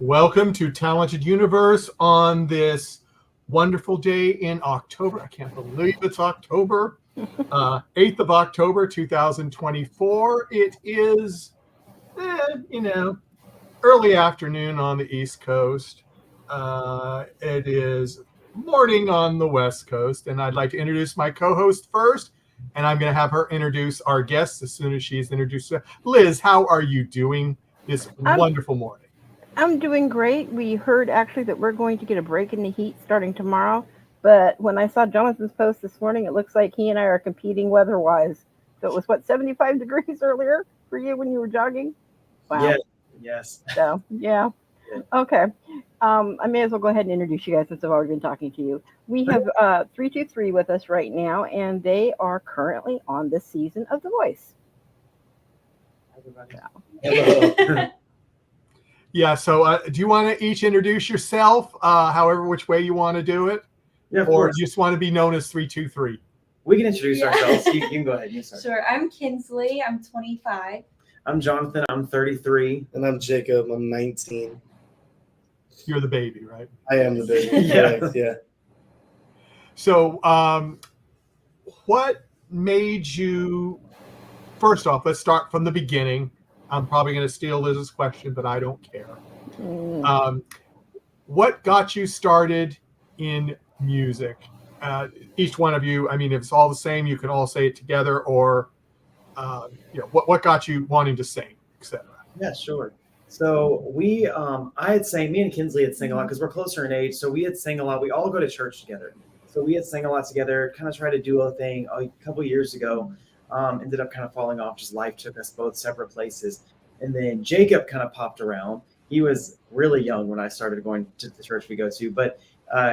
Welcome to Talented Universe on this wonderful day in October. I can't believe it's October. 8th of October, 2024. It is, early afternoon on the East Coast. It is morning on the West Coast. And I'd like to introduce my co-host first. And I'm going to have her introduce our guests as soon as she's introduced. Liz, how are you doing this wonderful morning? I'm doing great. We heard actually that we're going to get a break in the heat starting tomorrow. But when I saw Jonathan's post this morning, it looks like he and I are competing weather-wise. So it was, 75 degrees earlier for you when you were jogging? Wow. Yes. So, yeah. Okay. I may as well go ahead and introduce you guys since I've already been talking to you. We have 323 with us right now, and they are currently on this season of The Voice. Hello. Yeah, so do you want to each introduce yourself, however, which way you want to do it? Yeah, or do you just want to be known as 323? We can introduce ourselves. You can go ahead. You start. Sure. I'm Kinsley. I'm 25. I'm Jonathan. I'm 33. And I'm Jacob. I'm 19. You're the baby, right? I am the baby. Yeah. So what made you, first off, let's start from the beginning. I'm probably going to steal Liz's question, but I don't care. What got you started in music? Each one of you, I mean, if it's all the same, you can all say it together, or what got you wanting to sing, etc. Yeah, sure. So me and Kinsley had sang a lot because we're closer in age. So we had sang a lot. We all go to church together. So we had sang a lot together, kind of tried to do a thing a couple years ago. Ended up kind of falling off. Just life took us both separate places. And then Jacob kind of popped around. He was really young when I started going to the church we go to, but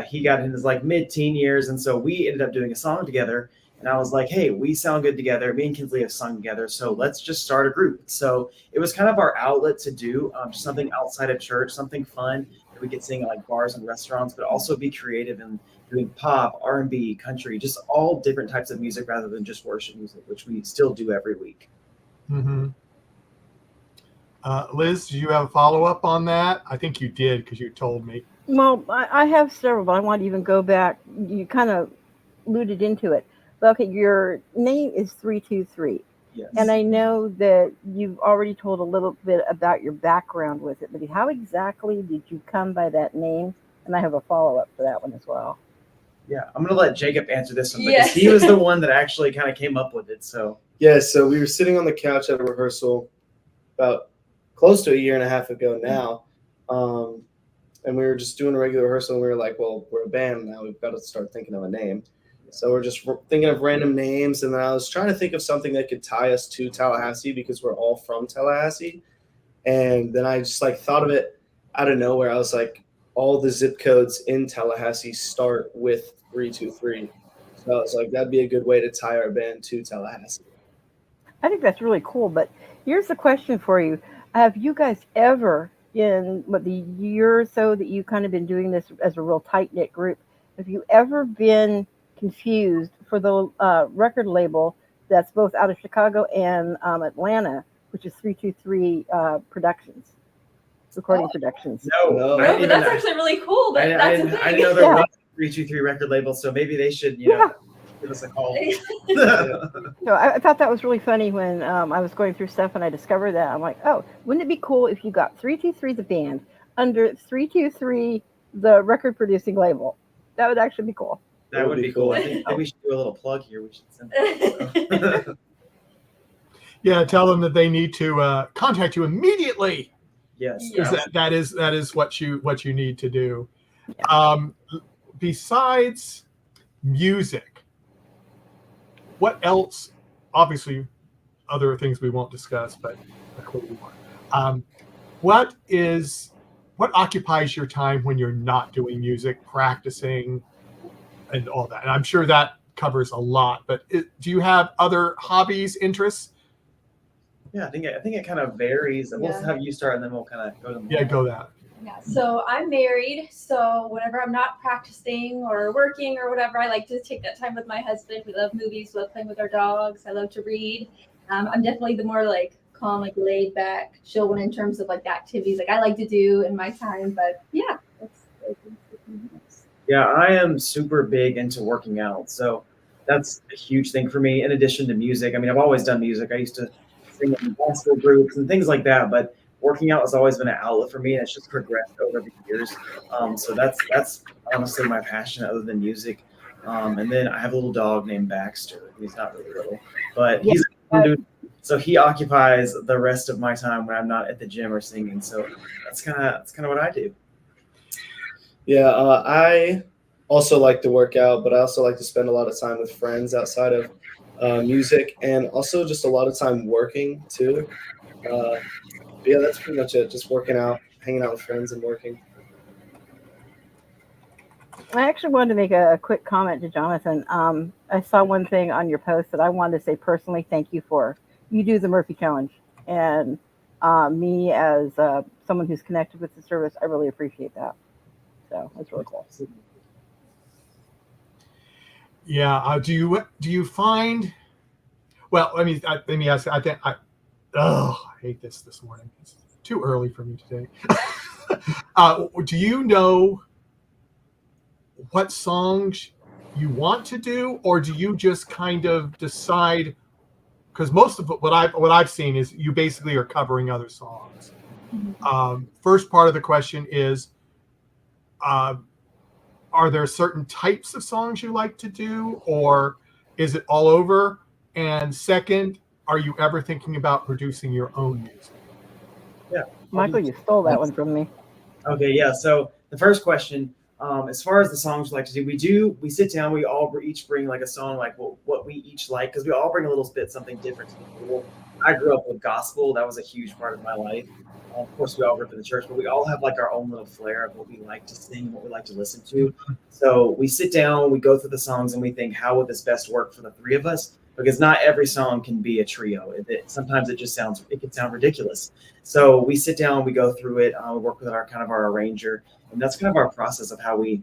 he got in his mid-teen years. And so we ended up doing a song together. And I was like, hey, we sound good together. Me and Kinsley have sung together. So let's just start a group. So it was kind of our outlet to do just something outside of church, something fun that we could sing at bars and restaurants, but also be creative and doing pop, R&B, country, just all different types of music rather than just worship music, which we still do every week. Mm-hmm. Liz, do you have a follow-up on that? I think you did because you told me. Well, I have several, but I want to even go back. You kind of alluded into it. But okay, your name is 323. Yes. And I know that you've already told a little bit about your background with it, but how exactly did you come by that name? And I have a follow-up for that one as well. Yeah, I'm going to let Jacob answer this one because he was the one that actually kind of came up with it. So we were sitting on the couch at a rehearsal about close to a year and a half ago now. And we were just doing a regular rehearsal, and we were like, well, we're a band now. We've got to start thinking of a name. So we're just thinking of random names, and then I was trying to think of something that could tie us to Tallahassee because we're all from Tallahassee. And then I just thought of it out of nowhere. I was like, all the zip codes in Tallahassee start with 323. So I was like, that'd be a good way to tie our band to Tallahassee. I think that's really cool. But here's the question for you. Have you guys ever, in the year or so that you've kind of been doing this as a real tight-knit group, have you ever been confused for the record label that's both out of Chicago and Atlanta, which is 323 Productions? Recording Productions. No, but that's actually really cool. But I didn't know there was a 323 record label, so maybe they should, give us a call. So I thought that was really funny when I was going through stuff and I discovered that. I'm like, oh, wouldn't it be cool if you got 323 the band under 323 the record producing label? That would actually be cool. That would be cool. I think we should do a little plug here. We should send it. Yeah, tell them that they need to contact you immediately. Yes, that is what you need to do. Yeah. Besides music, what else? Obviously, other things we won't discuss, but clearly one. What occupies your time when you're not doing music, practicing, and all that? And I'm sure that covers a lot. But do you have other hobbies, interests? Yeah, I think it kind of varies. We'll have you start, and then we'll kind of go to them. Yeah, go that. Yeah, so I'm married, so whenever I'm not practicing or working or whatever, I like to take that time with my husband. We love movies, we love playing with our dogs. I love to read. I'm definitely the more calm, like laid back, chill one in terms of like the activities like I like to do in my time. But yeah, that's Yeah, I am super big into working out. So that's a huge thing for me, in addition to music. I mean, I've always done music. I used to sing in gospel groups and things like that, but working out has always been an outlet for me, and it's just progressed over the years. So that's honestly my passion other than music. And then I have a little dog named Baxter. He's not really little, but he's a fun dude. So he occupies the rest of my time when I'm not at the gym or singing. So that's kind of what I do. Yeah, I also like to work out, but I also like to spend a lot of time with friends outside of music, and also just a lot of time working too. Yeah, that's pretty much it. Just working out, hanging out with friends, and working. I actually wanted to make a quick comment to Jonathan. I saw one thing on your post that I wanted to say personally thank you for. You do the Murphy Challenge, and me as someone who's connected with the service, I really appreciate that. So that's really cool. Yeah. Do you find? Well, I mean, let me ask. I hate this morning. It's too early for me today. Do you know what songs you want to do, or do you just kind of decide? Because most of what I've seen is you basically are covering other songs. First part of the question is, are there certain types of songs you like to do, or is it all over? And second, are you ever thinking about producing your own music? Yeah, Michael, you stole that one from me. Okay, yeah. So the first question, as far as the songs we like to do, we sit down, we all each bring like a song, like what we each like, because we all bring a little bit something different to the table. I grew up with gospel; that was a huge part of my life. Of course, we all grew up in the church, but we all have like our own little flair of what we like to sing, what we like to listen to. So we sit down, we go through the songs, and we think, how would this best work for the three of us? Because not every song can be a trio. Sometimes it can sound ridiculous. So we sit down, we go through it, we work with our arranger, and that's kind of our process of how we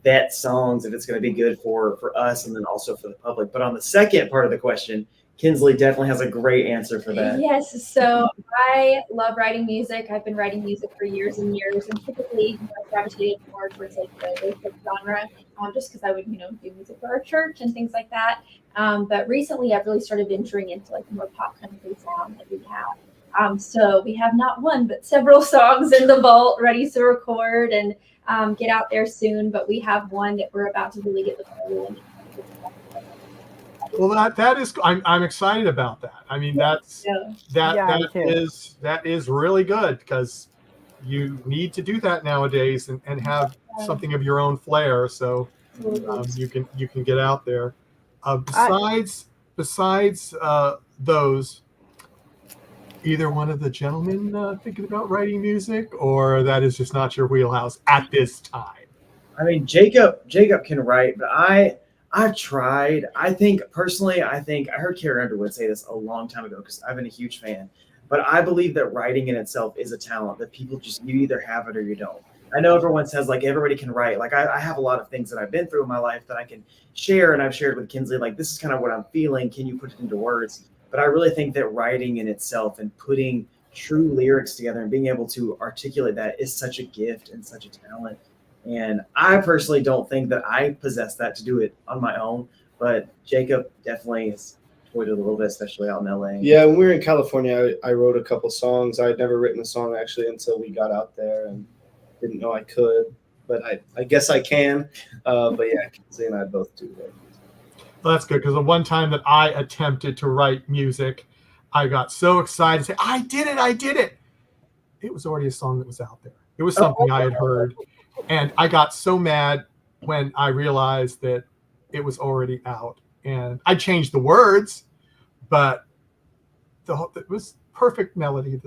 vet songs if it's going to be good for us and then also for the public. But on the second part of the question, Kinsley definitely has a great answer for that. Yes, so I love writing music. I've been writing music for years and years, and typically I gravitated more towards like the basic genre, just because I would do music for our church and things like that. But recently, I've really started venturing into like more pop country sound that we have. So we have not one but several songs in the vault ready to record and get out there soon. But we have one that we're about to really get the ball rolling. Well, that is, I'm excited about that. I mean, that is really good, because you need to do that nowadays and have something of your own flair, so you can get out there. Besides those, either one of the gentlemen thinking about writing music, or that is just not your wheelhouse at this time? I mean, Jacob can write, but I've tried. I think I heard Carrie Underwood say this a long time ago, because I've been a huge fan. But I believe that writing in itself is a talent that you either have it or you don't. I know everyone says like everybody can write. Like I have a lot of things that I've been through in my life that I can share, and I've shared with Kinsley. Like, this is kind of what I'm feeling. Can you put it into words? But I really think that writing in itself and putting true lyrics together and being able to articulate that is such a gift and such a talent. And I personally don't think that I possess that to do it on my own, but Jacob definitely has toyed it a little bit, especially out in LA. Yeah, when we were in California, I wrote a couple songs. I had never written a song actually until we got out there, and didn't know I could, but I guess I can. But yeah, Kinsley and I both do that. Well, that's good, because the one time that I attempted to write music, I got so excited, say, I did it. It was already a song that was out there. It was something I had heard. And I got so mad when I realized that it was already out. And I changed the words, but it was perfect melody.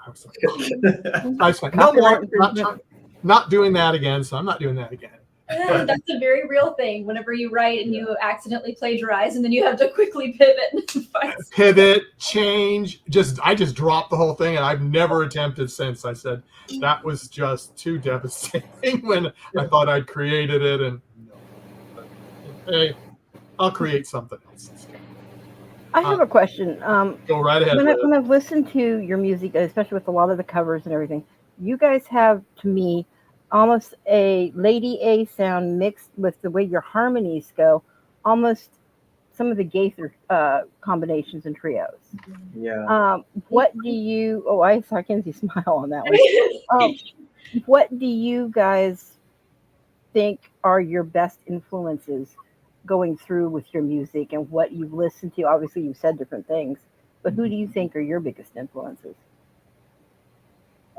I was like, no more, not doing that again. So I'm not doing that again. That's a very real thing. Whenever you write and you accidentally plagiarize, and then you have to quickly pivot, change. I just dropped the whole thing, and I've never attempted since. I said that was just too devastating when I thought I'd created it, and hey, I'll create something else. I have a question. Go right ahead. When I've listened to your music, especially with a lot of the covers and everything, you guys have, to me, almost a Lady A sound mixed with the way your harmonies go, almost some of the Gaither combinations and trios. Yeah. What do you? Oh, I saw Kinsey smile on that one. What do you guys think are your best influences going through with your music and what you've listened to? Obviously, you've said different things, but who do you think are your biggest influences?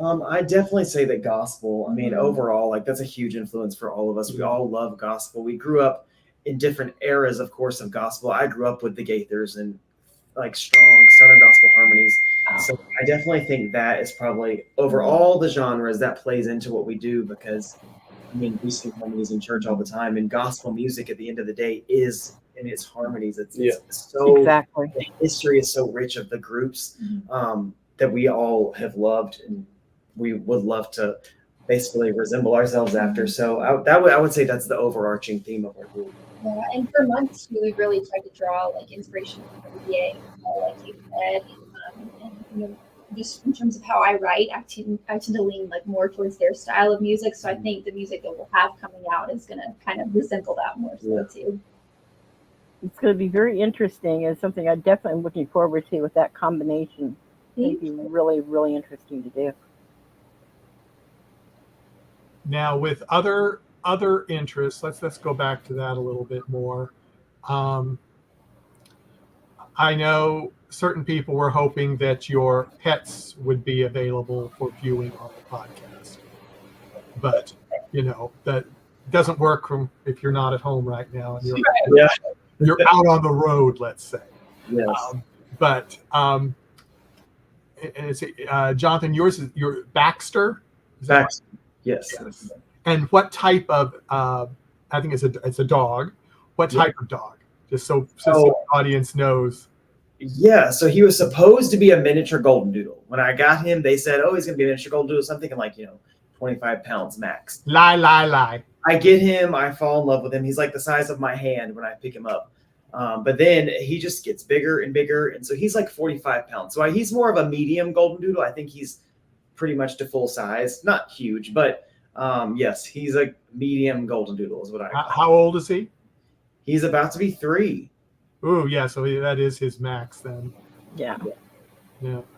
I definitely say that gospel. I mean, overall, like that's a huge influence for all of us. We all love gospel. We grew up in different eras, of course, of gospel. I grew up with the Gaithers and like strong Southern gospel harmonies. So I definitely think that is probably over all the genres that plays into what we do, because I mean, we sing harmonies in church all the time, and gospel music at the end of the day is in its harmonies. It's so Exactly. the history is so rich of the groups that we all have loved, and we would love to basically resemble ourselves after. So I would say that's the overarching theme of our group. Yeah, and for months too, we really tried to draw like inspiration from the VA, like you said, and you know, just in terms of how I write, I tend to lean like more towards their style of music. So I think the music that we'll have coming out is going to kind of resemble that more so too. It's going to be very interesting. It's something I definitely am looking forward to with that combination. It'd be really, really interesting to do. Now, with other interests, let's go back to that a little bit more. I know certain people were hoping that your pets would be available for viewing on the podcast, but you know that doesn't work if you're not at home right now and you're out on the road, let's say. Yes. But and it's Jonathan, yours is your Baxter. Baxter. Yes. And what type of? I think it's a dog. What type of dog? Just so the audience knows. Yeah, so he was supposed to be a miniature golden doodle. When I got him, they said, "Oh, he's gonna be a miniature golden doodle." So I'm thinking like 25 pounds max. Lie. I get him. I fall in love with him. He's like the size of my hand when I pick him up. But then he just gets bigger and bigger, and so he's like 45 pounds. So he's more of a medium golden doodle. I think he's pretty much to full size, not huge, but yes, he's a medium golden doodle is what I call him. How old is he? He's about to be 3. Oh, yeah, so that is his max then. Yeah.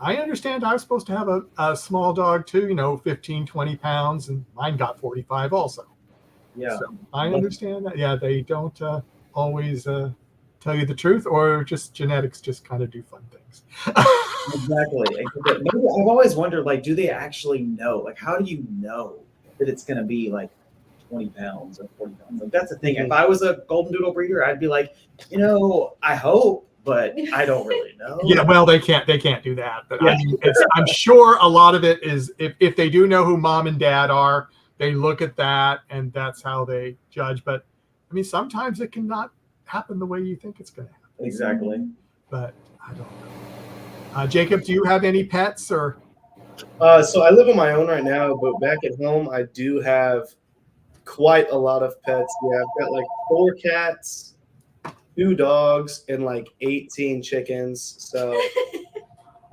I understand I was supposed to have a small dog too, 15, 20 pounds, and mine got 45 also. Yeah. So I understand that. Yeah, they don't always tell you the truth, or just genetics just kind of do fun things. Exactly. Maybe I've always wondered, like, do they actually know? Like, how do you know that it's going to be like 20 pounds or 40 pounds? Like, that's the thing. If I was a golden doodle breeder, I'd be like, I hope, but I don't really know. Yeah, well, they can't do that. But I mean, I'm sure a lot of it is if they do know who mom and dad are, they look at that and that's how they judge. But I mean, sometimes it can not happen the way you think it's going to happen. Exactly. But I don't know. Jacob, do you have any pets or? So I live on my own right now, but back at home, I do have quite a lot of pets. Yeah, I've got like 4 cats, 2 dogs, and like 18 chickens. So.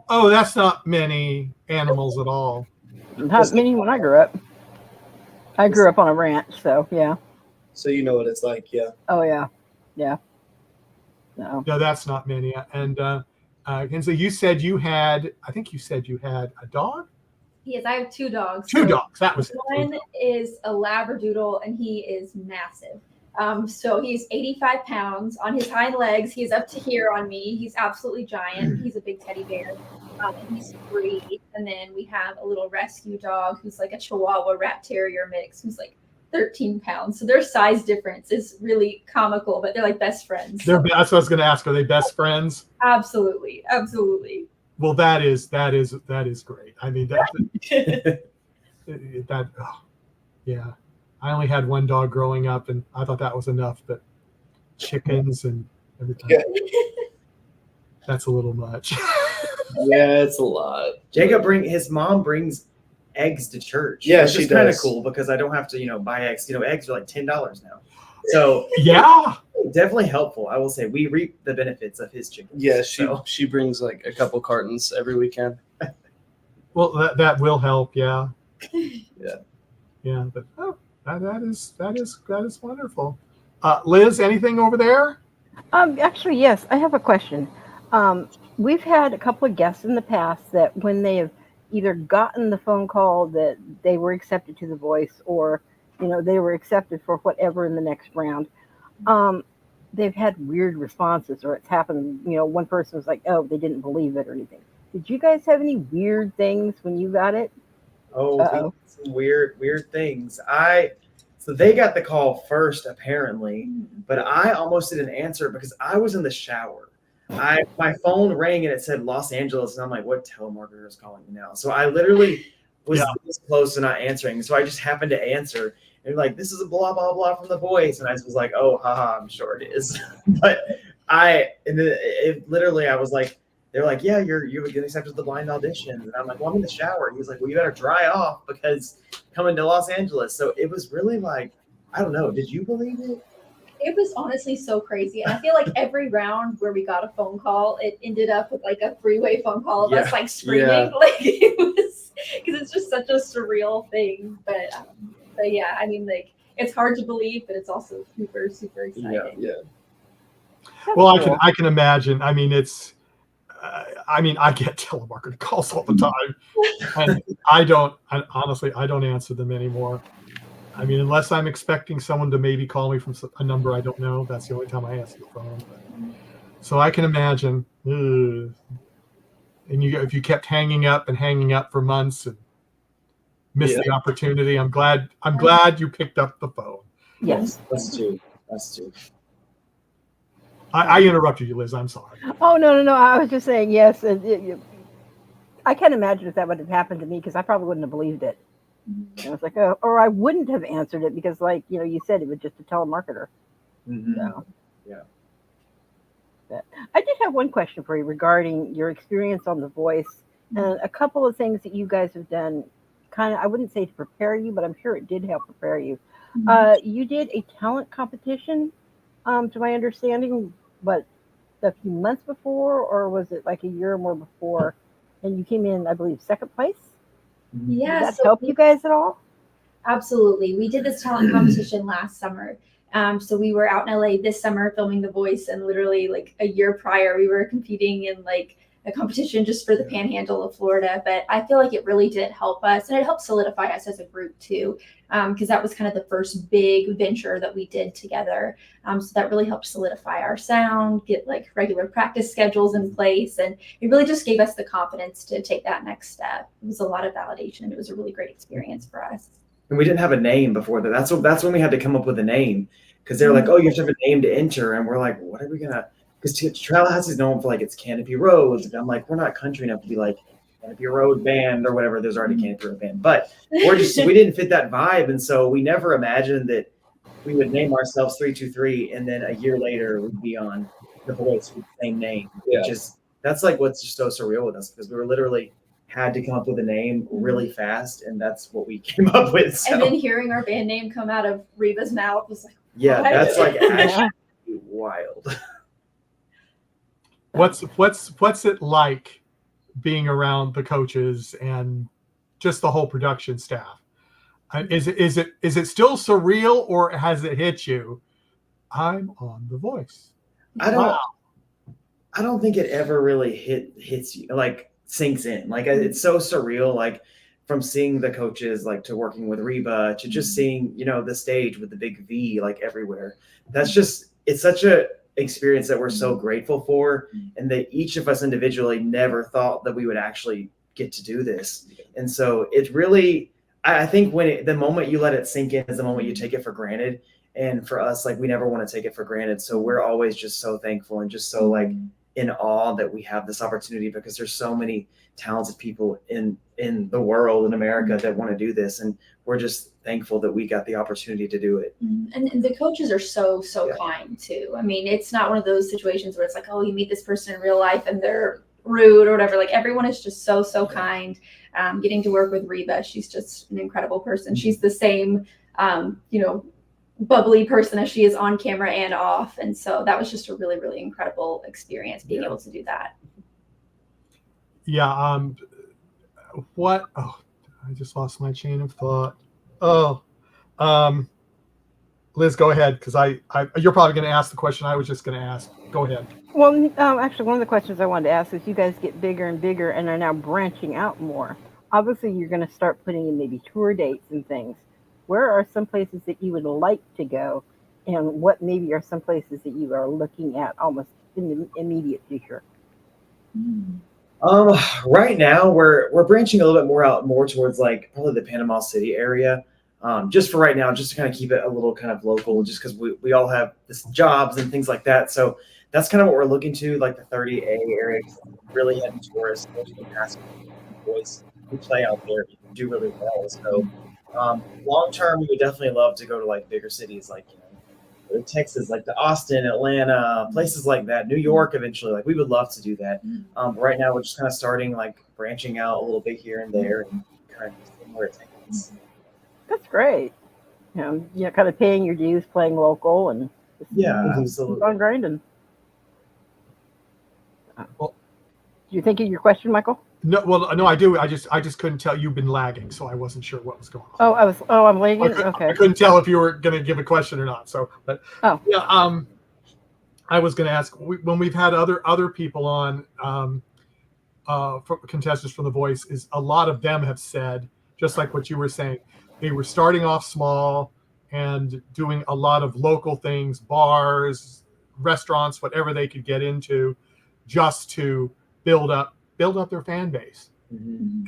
Oh, that's not many animals at all. Not many when I grew up. I grew up on a ranch, so yeah. So you know what it's like, yeah. Oh yeah. No, that's not many. And Kinsley, you said you had a dog? Yes, I have 2 dogs. 2 dogs. That was one is a Labradoodle, and he is massive. So he's 85 pounds on his hind legs. He's up to here on me. He's absolutely giant. He's a big teddy bear. And he's 3. And then we have a little rescue dog who's like a Chihuahua Rat Terrier mix, who's like 13 pounds. So their size difference is really comical, but they're like best friends. That's what I was going to ask. Are they best friends? Absolutely. Well, that is great. I mean, yeah. I only had 1 dog growing up, and I thought that was enough. But chickens and everything, that's a little much. Yeah, it's a lot. His mom brings eggs to church. Yeah, which she is kind of does. cool because I don't have to, buy eggs. Eggs are like $10 now. So Yeah. definitely helpful. I will say we reap the benefits of his chickens. Yeah, So, she brings like a couple cartons every weekend. Well, that will help. Yeah. Yeah. Yeah. But that is wonderful. Liz, anything over there? Actually, yes, I have a question. We've had a couple of guests in the past that when they have either gotten the phone call that they were accepted to The Voice, or they were accepted for whatever in the next round, they've had weird responses, or it's happened. One person was like, "Oh, they didn't believe it," or anything. Did you guys have any weird things when you got it? Uh-oh. some weird things. So they got the call first apparently, but I almost didn't answer because I was in the shower. My phone rang and it said Los Angeles, and I'm like, what telemarketer is calling me now? So I literally was this close to not answering. So I just happened to answer, and like, this is a blah blah blah from The Voice, and I was like, oh haha, I'm sure it is. But literally I was like, they're like, yeah, you're getting accepted to the blind audition, and I'm like, well, I'm in the shower. He was like, well, you better dry off because coming to Los Angeles. So it was really like, I don't know. Did you believe it? It was honestly so crazy. And I feel like every round where we got a phone call, it ended up with like a three-way phone call of us like screaming. Yeah. Like it was, because it's just such a surreal thing. But yeah, I mean, like, it's hard to believe, but it's also super, super exciting. Yeah. Well, I can imagine. I mean, it's. I get telemarketer calls all the time, and honestly, I don't answer them anymore. I mean, unless I'm expecting someone to maybe call me from a number I don't know, that's the only time I answer the phone. So I can imagine. And if you kept hanging up for months and missed the opportunity, I'm glad you picked up the phone. Yes, That's true. I interrupted you, Liz. I'm sorry. Oh, no. I was just saying, yes. I can't imagine if that would have happened to me, because I probably wouldn't have believed it. And I was like, oh, or I wouldn't have answered it because, like, you said it was just a telemarketer. Mm-hmm. So. Yeah. But I did have one question for you regarding your experience on The Voice, and a couple of things that you guys have done, kind of, I wouldn't say to prepare you, but I'm sure it did help prepare you. You did a talent competition, to my understanding, but a few months before, or was it like a year or more before? And you came in, I believe, second place. Yeah. Did that help you guys at all? Absolutely. We did this talent competition last summer. So we were out in LA this summer filming The Voice, and literally like a year prior, we were competing in like a competition just for the panhandle of Florida. But I feel like it really did help us, and it helped solidify us as a group too, because that was kind of the first big venture that we did together. So that really helped solidify our sound, get like regular practice schedules in place, and it really just gave us the confidence to take that next step. It was a lot of validation, and it was a really great experience for us. And we didn't have a name before that. That's when we had to come up with a name, because they're like, oh, you have to have a name to enter, and we're like, what are we gonna? Because Tallahassee is known for like its Canopy Roads, and I'm like, we're not country enough to be like Canopy Road Band or whatever. There's already Canopy Road Band, but we didn't fit that vibe, and so we never imagined that we would name ourselves 323, and then a year later we'd be on The Voice with the same name. Yeah. That's like what's just so surreal with us, because we were literally had to come up with a name really fast, and that's what we came up with. So. And then hearing our band name come out of Reba's mouth was like, yeah, what? that's like actually wild. What's it like being around the coaches and just the whole production staff? Is it still surreal, or has it hit you? I'm on The Voice. I don't think it ever really hits you, like sinks in. Like it's so surreal, like from seeing the coaches, like to working with Reba, to just seeing, the stage with the big V like everywhere. It's such a experience that we're so grateful for, and that each of us individually never thought that we would actually get to do this. And so it's really, I think the moment you let it sink in is the moment you take it for granted. And for us, like, we never want to take it for granted. So we're always just so thankful and just so like in awe that we have this opportunity, because there's so many talented people in the world, in America, that want to do this. And we're just thankful that we got the opportunity to do it. And the coaches are so kind too. I mean, it's not one of those situations where it's like, oh, you meet this person in real life and they're rude or whatever. Like, everyone is just so kind. Getting to work with Reba, she's just an incredible person. She's the same, bubbly person as she is on camera and off. And so that was just a really, really incredible experience being able to do that. Yeah. What? Oh, I just lost my chain of thought. Oh, Liz, go ahead, because you're probably going to ask the question I was just going to ask. Go ahead. Well, actually, one of the questions I wanted to ask is you guys get bigger and bigger and are now branching out more. Obviously, you're going to start putting in maybe tour dates and things. Where are some places that you would like to go, and what maybe are some places that you are looking at almost in the immediate future? Right now we're branching a little bit more towards like probably the Panama City area. Just for right now, just to kind of keep it a little kind of local, just because we all have this jobs and things like that. So that's kind of what we're looking to, like the 30A area, really heavy tourists, boys who play out there do really well. So long term, we would definitely love to go to like bigger cities, like Texas, like the Austin, Atlanta, places like that, New York eventually. Like we would love to do that. Right now, we're just kind of starting, like branching out a little bit here and there, and kind of seeing where it takes us. That's great. Kind of paying your dues, playing local, and Absolutely. keep on grinding. Well, do you think of your question, Michael? No, I do. I just couldn't tell. You've been lagging, so I wasn't sure what was going on. I'm lagging. Okay. I couldn't tell if you were going to give a question or not. So, but yeah, I was going to ask when we've had other people on, contestants from The Voice, is a lot of them have said, just like what you were saying, they were starting off small and doing a lot of local things, bars, restaurants, whatever they could get into, just to build up their fan base.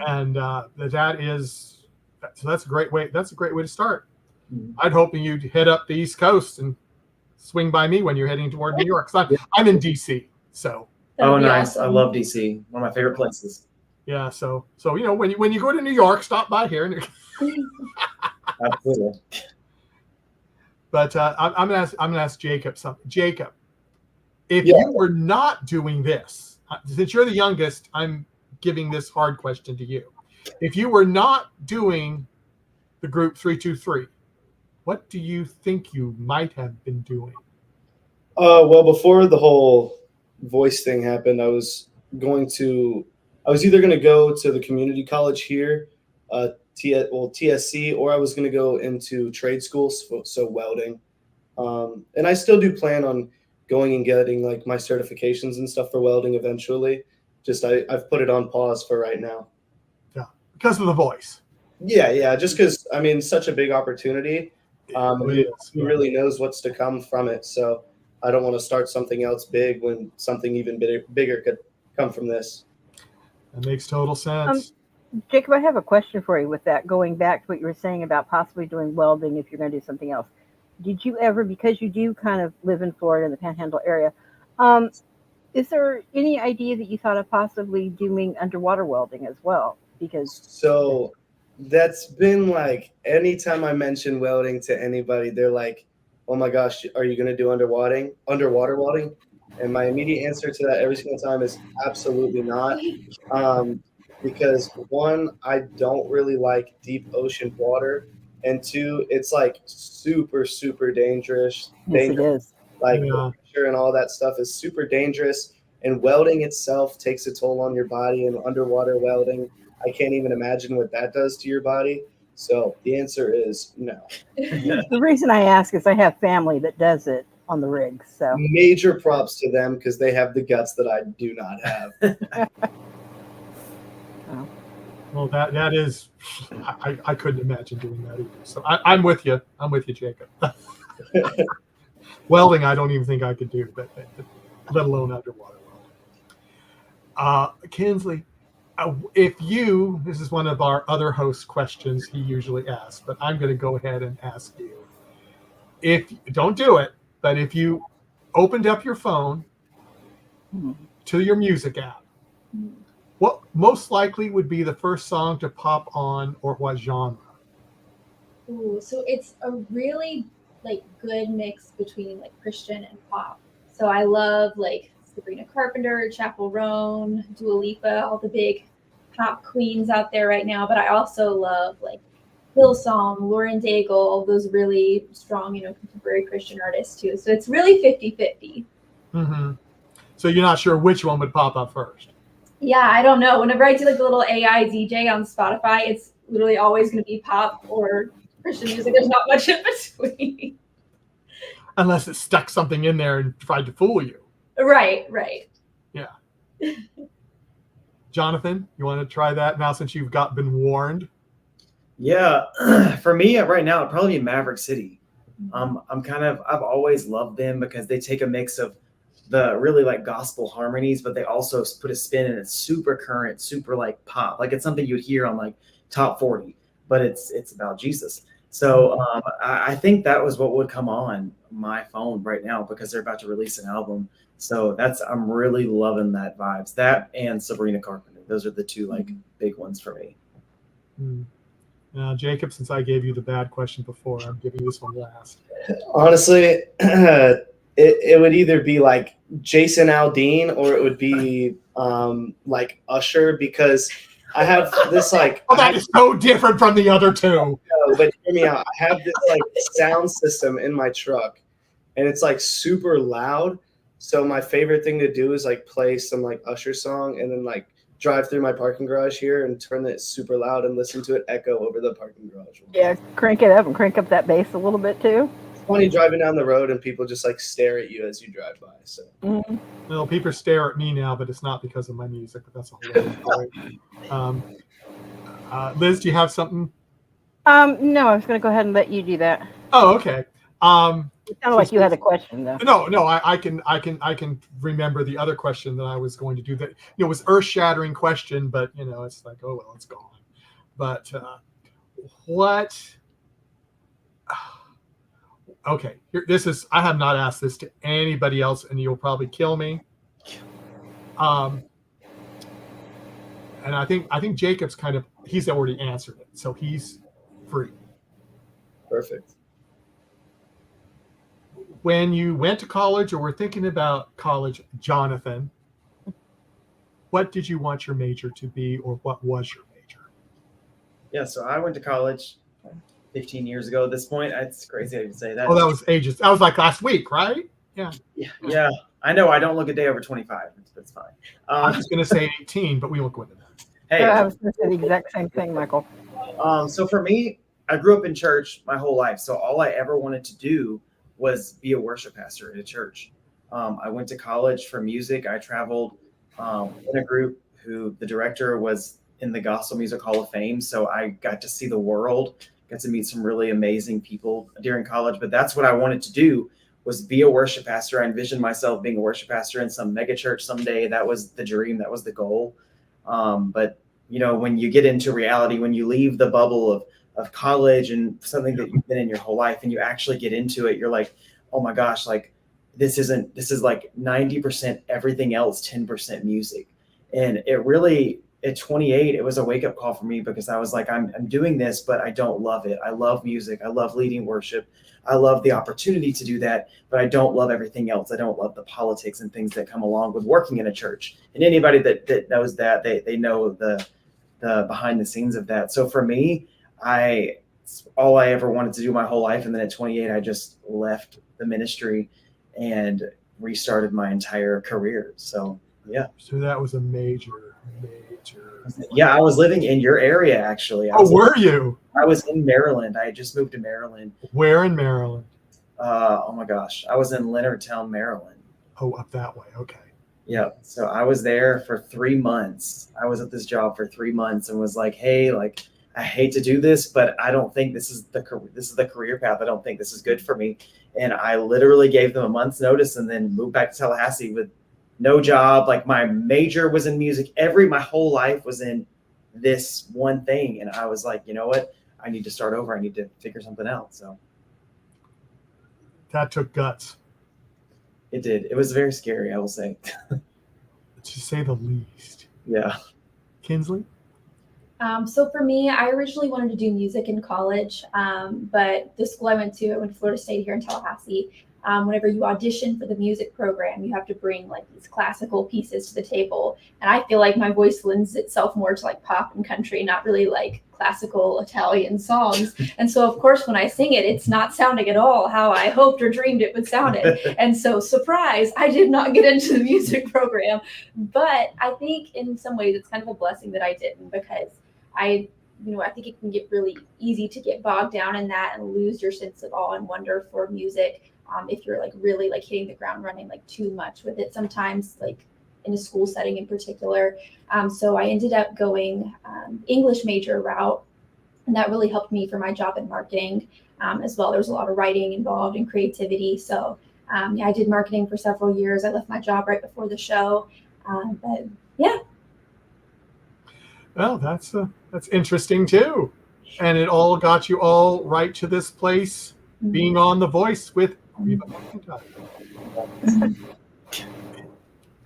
And that's a great way. That's a great way to start. I'd hoping you'd head up the East Coast and swing by me when you're heading toward New York. I'm in DC, so. Oh, nice! Awesome. I love DC. One of my favorite places. Yeah, so when you go to New York, stop by here. Absolutely. But I'm gonna ask Jacob something. Jacob, if you were not doing this, since you're the youngest, I'm giving this hard question to you. If you were not doing the group 323, what do you think you might have been doing? Well, before the whole voice thing happened, I was either going to go to the community college here, TSC, or I was going to go into trade schools, so welding. And I still do plan on going and getting like my certifications and stuff for welding eventually. Just I've put it on pause for right now. Yeah, because of The Voice. Yeah, just because such a big opportunity. Who really knows what's to come from it? So I don't want to start something else big when something even bigger could come from this. That makes total sense. Jacob, I have a question for you with that, going back to what you were saying about possibly doing welding if you're going to do something else. Did you ever, because you do kind of live in Florida in the Panhandle area, is there any idea that you thought of possibly doing underwater welding as well? So that's been like, anytime I mention welding to anybody, they're like, oh my gosh, are you going to do underwater welding? And my immediate answer to that every single time is absolutely not. Because one, I don't really like deep ocean water. And two, it's like super, super dangerous. Yes, it is. Like pressure and all that stuff is super dangerous. And welding itself takes a toll on your body, and underwater welding, I can't even imagine what that does to your body. So the answer is no. The reason I ask is I have family that does it on the rig. So major props to them because they have the guts that I do not have. Well, that is, I couldn't imagine doing that either. So I'm with you. I'm with you, Jacob. Welding, I don't even think I could do, but let alone underwater welding. Kinsley, this is one of our other host questions he usually asks, but I'm going to go ahead and ask you. Don't do it, but if you opened up your phone to your music app, what most likely would be the first song to pop on, or what genre? Ooh, so it's a really good mix between Christian and pop. So I love Sabrina Carpenter, Chappell Roan, Dua Lipa, all the big pop queens out there right now. But I also love Hillsong, Lauren Daigle, all those really strong, contemporary Christian artists too. So it's really 50-50. Mm-hmm. So you're not sure which one would pop up first. Yeah, I don't know. Whenever I do like the little AI DJ on Spotify, it's literally always going to be pop or Christian music. There's not much in between. Unless it stuck something in there and tried to fool you. Right. Yeah. Jonathan, you want to try that now since you've been warned? Yeah, for me right now, it'd probably be Maverick City. I've always loved them because they take a mix of the really like gospel harmonies, but they also put a spin and it's super current, super like pop. Like it's something you'd hear on like top 40, but it's about Jesus. So I think that was what would come on my phone right now because they're about to release an album. So I'm really loving that vibes. That and Sabrina Carpenter. Those are the two like big ones for me. Now, Jacob, since I gave you the bad question before, I'm giving you this one last. Honestly, it would either be like Jason Aldean or it would be like Usher because I have this like. Oh, that is so different from the other two. But hear me out. I have this like sound system in my truck, and it's like super loud. So my favorite thing to do is like play some like Usher song, and then like drive through my parking garage here and turn it super loud and listen to it echo over the parking garage. Yeah, crank it up and crank up that bass a little bit too. It's funny driving down the road and people just like stare at you as you drive by. So well, people stare at me now, but it's not because of my music. But that's a whole other story. Liz, do you have something? No, I was going to go ahead and let you do that. Oh, okay. It sounded like you had a question, though. No, I can remember the other question that I was going to do. That was earth-shattering question, but it's like, oh well, it's gone. But what? Okay, this is. I have not asked this to anybody else, and you'll probably kill me. And I think Jacob's he's already answered it, so he's free. Perfect. When you went to college or were thinking about college, Jonathan, what did you want your major to be, or what was your major? Yeah, so I went to college 15 years ago at this point. It's crazy how you say that. Oh, that was ages. That was like last week, right? Yeah. Yeah. I know I don't look a day over 25. That's fine. I was going to say 18, but we won't go into that. Hey, I was going to say the exact same thing, Michael. So for me, I grew up in church my whole life. So all I ever wanted to do was be a worship pastor at a church. I went to college for music. I traveled in a group who the director was in the Gospel Music Hall of Fame. So I got to see the world, got to meet some really amazing people during college. But that's what I wanted to do, was be a worship pastor. I envisioned myself being a worship pastor in some mega church someday. That was the dream. That was the goal. But when you get into reality, when you leave the bubble of college and something that you've been in your whole life and you actually get into it, you're like, oh my gosh, like this is like 90% everything else, 10% music. And it really, at 28, it was a wake-up call for me because I was like, I'm doing this, but I don't love it. I love music. I love leading worship. I love the opportunity to do that, but I don't love everything else. I don't love the politics and things that come along with working in a church. And anybody that knows that, they know the behind the scenes of that. So for me, all I ever wanted to do my whole life. And then at 28, I just left the ministry and restarted my entire career. So, yeah. So that was a major. Yeah, I was living in your area, actually. Were you? I was in Maryland. I had just moved to Maryland. Where in Maryland? Oh my gosh. I was in Leonardtown, Maryland. Oh, up that way. Okay. Yeah. So I was there for 3 months. I was at this job for 3 months and was like, hey, like, I hate to do this, but I don't think this is the career path. I don't think this is good for me. And I literally gave them a month's notice and then moved back to Tallahassee with no job. Like my major was in music. My whole life was in this one thing. And I was like, you know what? I need to start over. I need to figure something out. So that took guts. It did. It was very scary, I will say. To say the least. Yeah. Kinsley? So for me, I originally wanted to do music in college, but the school I went to Florida State here in Tallahassee. whenever you audition for the music program, you have to bring like these classical pieces to the table. And I feel like my voice lends itself more to like pop and country, not really like classical Italian songs. And so of course when I sing it, it's not sounding at all how I hoped or dreamed it would sound. And so surprise, I did not get into the music program. But I think in some ways it's kind of a blessing that I didn't, because I think it can get really easy to get bogged down in that and lose your sense of awe and wonder for music. If you're like really like hitting the ground running like too much with it sometimes, like in a school setting in particular. So I ended up going English major route, and that really helped me for my job in marketing as well. There's a lot of writing involved and creativity. So I did marketing for several years. I left my job right before the show. But yeah. Well, that's interesting too. And it all got you all right to this place, being on The Voice with Reba McEntire.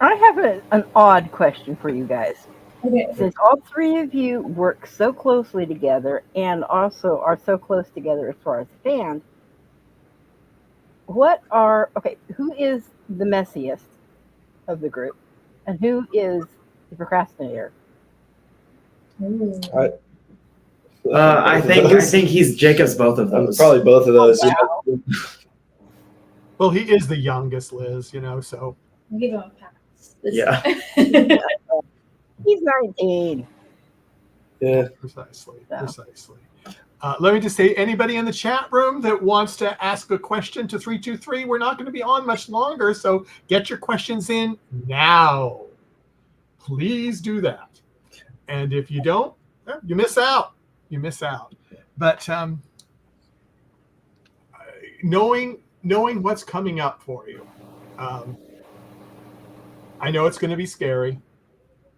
I have an odd question for you guys. Okay. Since all three of you work so closely together and also are so close together as far as a band, who is the messiest of the group, and who is the procrastinator? I think he's Jacob's both of those. Probably both of those. Wow. Well, he is the youngest, Liz, so. I'll give him a pass. Yeah. He's 19. Yeah. Precisely. Yeah. Let me just say, anybody in the chat room that wants to ask a question to 323, we're not going to be on much longer, so get your questions in now. Please do that. And if you don't, you miss out. But knowing what's coming up for you, I know it's going to be scary.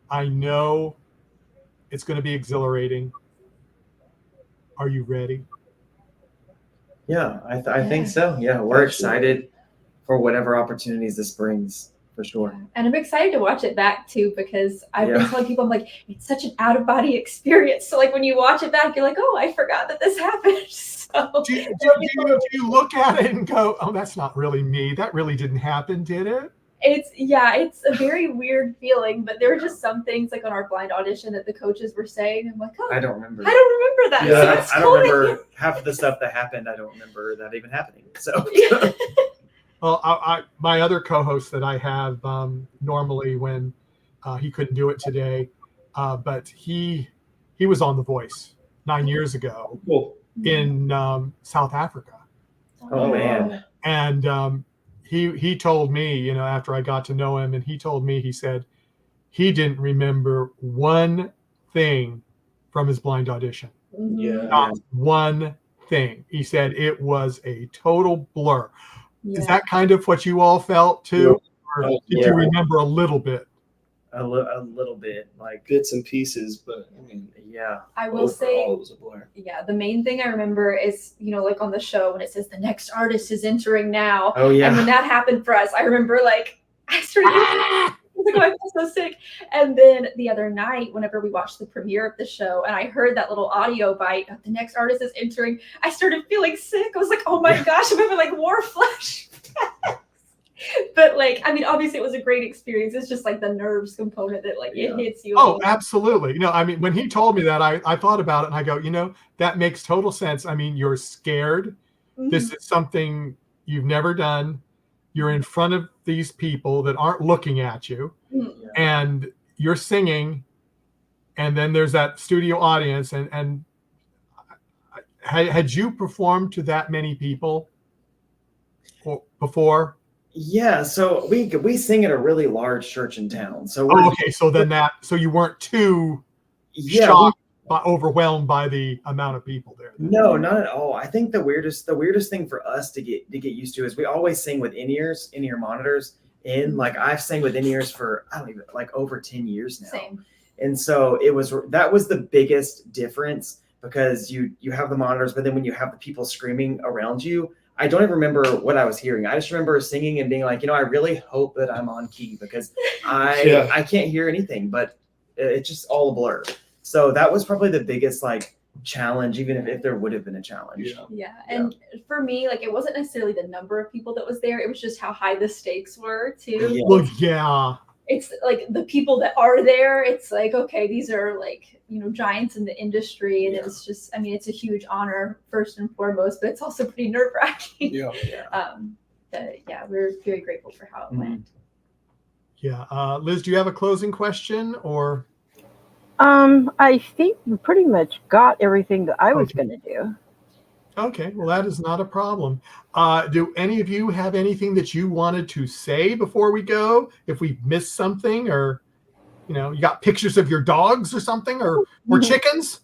I know it's going to be exhilarating. Are you ready? Yeah, I think so. Yeah, we're excited for whatever opportunities this brings, for sure. And I'm excited to watch it back too, because I've been telling people, I'm like, it's such an out of body experience. So like when you watch it back, you're like, oh, I forgot that this happened. So Do you look at it and go, oh, that's not really me. That really didn't happen, did it? it's a very weird feeling, but there were just some things like on our blind audition that the coaches were saying. I'm like, oh, I don't remember. that. Yeah, So I don't remember half of the stuff that happened. I don't remember that even happening. So. Well, my other co-host that I have normally when he couldn't do it today, but he was on The Voice 9 years ago in South Africa. Oh man! And he told me, after I got to know him, and he told me, he said he didn't remember one thing from his blind audition. Yeah. Not one thing. He said it was a total blur. Yeah. Is that kind of what you all felt too? Or did you remember a little bit? A little bit, like bits and pieces, but I mean, yeah. I will say, it was a blur. yeah, the main thing I remember is, like on the show when it says the next artist is entering now. Oh yeah. And when that happened for us, I remember like I started I was like, oh, I feel so sick. And then the other night, whenever we watched the premiere of the show and I heard that little audio bite of the next artist is entering, I started feeling sick. I was like, oh my gosh, I'm having like war flashbacks. But like, I mean, obviously it was a great experience. It's just like the nerves component that like it hits you. Oh, absolutely. I mean, when he told me that, I thought about it and I go, that makes total sense. I mean, you're scared. Mm-hmm. This is something you've never done. You're in front of these people that aren't looking at you, and you're singing, and then there's that studio audience. And had you performed to that many people before? Yeah, so we sing at a really large church in town. So so you weren't too shocked, overwhelmed by the amount of people there. No, not at all. I think the weirdest thing for us to get used to is we always sing with in-ear monitors. Like I've sang with in-ears for over 10 years now. Same. And so that was the biggest difference, because you have the monitors, but then when you have the people screaming around you, I don't even remember what I was hearing. I just remember singing and being like, I really hope that I'm on key, because I can't hear anything, but it's just all a blur. So that was probably the biggest challenge, even if there would have been a challenge. Yeah. Yeah. And for me, like it wasn't necessarily the number of people that was there. It was just how high the stakes were too. Yeah. Well, yeah. It's like the people that are there, it's like, okay, these are like, giants in the industry. And Yeah. it's just, I mean, it's a huge honor first and foremost, but it's also pretty nerve wracking. Yeah. Yeah, we're very grateful for how it went. Yeah. Liz, do you have a closing question or? I think we pretty much got everything that I was Okay. going to do. Okay, well, that is not a problem. Do any of you have anything that you wanted to say before we go? If we missed something, or you got pictures of your dogs or something, or chickens?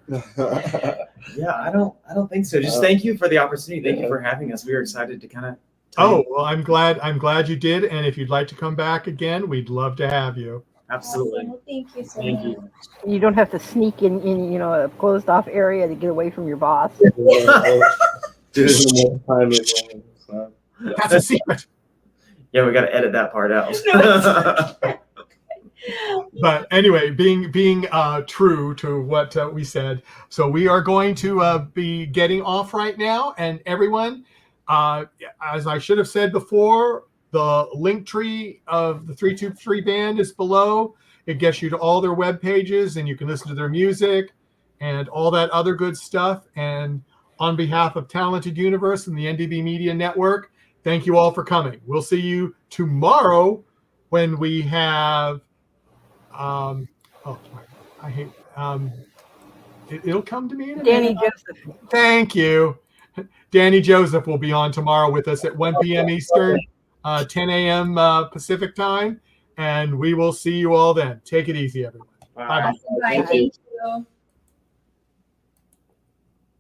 Yeah, I don't think so. Just thank you for the opportunity. Thank you for having us. We were excited to kind of. Oh, well, I'm glad you did. And if you'd like to come back again, we'd love to have you. Absolutely. Awesome. Well, thank you so Thank much. you. You don't have to sneak in a closed off area to get away from your boss. Do it in the most timely way. So. That's a secret. Yeah, we got to edit that part out. But anyway, being true to what we said, so we are going to be getting off right now. And everyone, as I should have said before, the link tree of the 323 band is below. It gets you to all their web pages, and you can listen to their music and all that other good stuff. And on behalf of Talented Universe and the NDB Media Network, thank you all for coming. We'll see you tomorrow when we have it'll come to me in a Danny minute. Joseph. Thank you. Danny Joseph will be on tomorrow with us at 1 p.m. Eastern, 10 a.m. Pacific time, and we will see you all then. Take it easy, everyone. Bye-bye. Bye. Thank you.